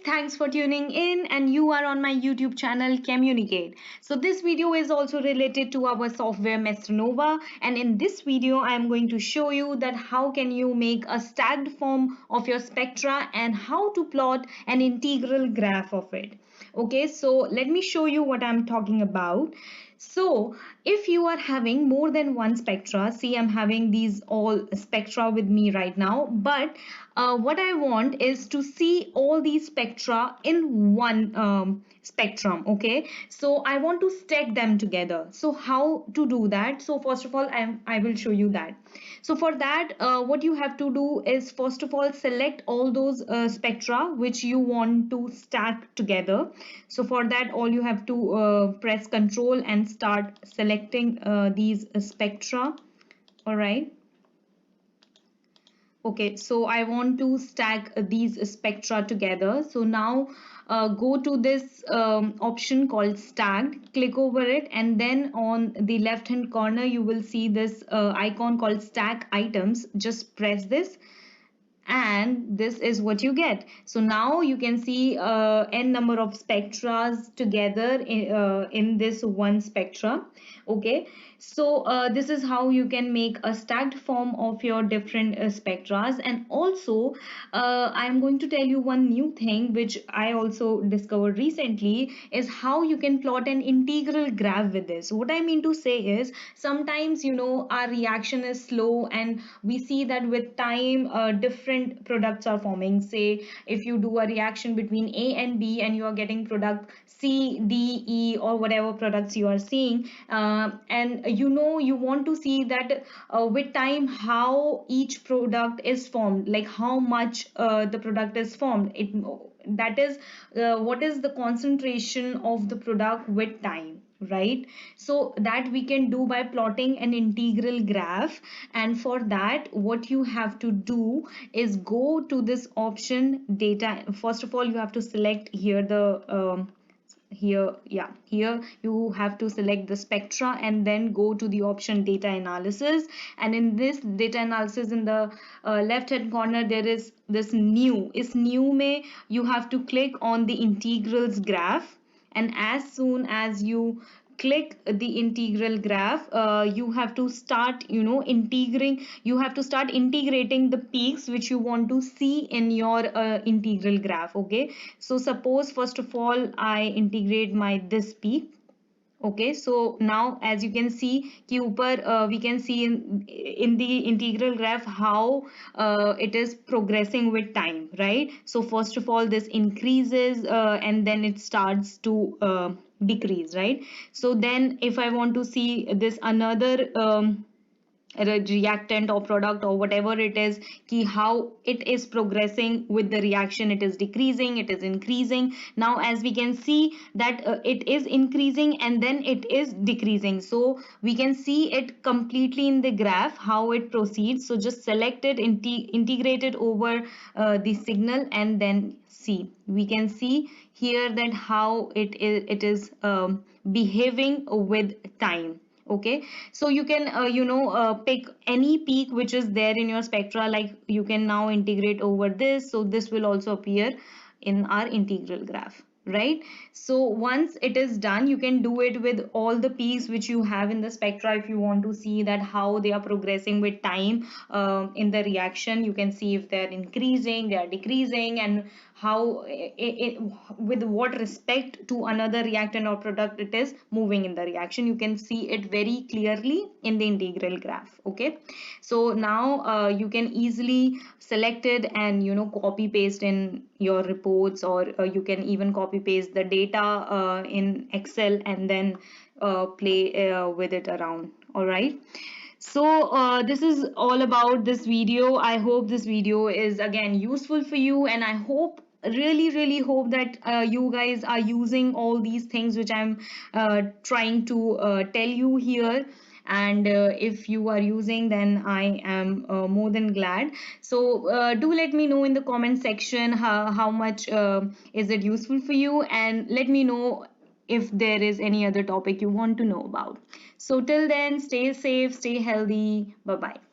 thanks for tuning in, and you are on my YouTube channel Communicate. So this video is also related to our software Mestranova, and in this video I am going to show you that how can you make a stacked form of your spectra and how to plot an integral graph of it. Okay, so let me show you what I'm talking about. So if you are having more than one spectra, see I'm having these all spectra with me right now, but what I want is to see all these spectra in one spectrum. Okay, so I want to stack them together. So how to do that? So first of all, I will show you that. So for that, what you have to do is first of all select all those spectra which you want to stack together. So for that, all you have to press Control and start selecting these spectra. All right. Okay, so I want to stack these spectra together. So now go to this option called stacked, click over it, and then on the left hand corner you will see this icon called stack items. Just press this and this is what you get. So now you can see n number of spectras together in this one spectra. Okay, so this is how you can make a stacked form of your different spectras. And also I am going to tell you one new thing which I also discovered recently, is how you can plot an integral graph with this. What I mean to say is, sometimes our reaction is slow and we see that with time different products are forming. Say if you do a reaction between A and B and you are getting product C, D, E, or whatever products you are seeing, and you want to see that with time how each product is formed, like how much the product is formed. That is what is the concentration of the product with time, right? So that we can do by plotting an integral graph. And for that, what you have to do is go to this option data. First of all, you have to select here the here you have to select the spectra and then go to the option data analysis. And in this data analysis, in the left hand corner, there is this new. Is new may you have to click on the integrals graph, and as soon as you click the integral graph, you have to start integrating the peaks which you want to see in your integral graph. Okay, so suppose first of all I integrate my this peak. Okay, so now as you can see कि ऊपर we can see in the integral graph how it is progressing with time, right? So first of all this increases and then it starts to decrease, right? So then if I want to see this another reactant or product or whatever it is, ki how it is progressing with the reaction, it is decreasing, it is increasing. Now as we can see that it is increasing and then it is decreasing, so we can see it completely in the graph how it proceeds. So just select it, integrate it over the signal, and then see, we can see here that how it is behaving with time. Okay, so you can pick any peak which is there in your spectra, like you can now integrate over this, so this will also appear in our integral graph, right? So once it is done, you can do it with all the peaks which you have in the spectra. If you want to see that how they are progressing with time in the reaction, you can see if they are increasing, they are decreasing, and how with what respect to another reactant or product it is moving in the reaction. You can see it very clearly in the integral graph. Okay, so now you can easily select it and copy paste in your reports, or you can even copy paste the data in Excel and then play with it around. All right, so this is all about this video. I hope this video is again useful for you, and I hope, really hope that you guys are using all these things which I'm trying to tell you here. And if you are using, then I am more than glad. So do let me know in the comment section how much is it useful for you, and let me know if there is any other topic you want to know about. So till then, stay safe, stay healthy. Bye bye.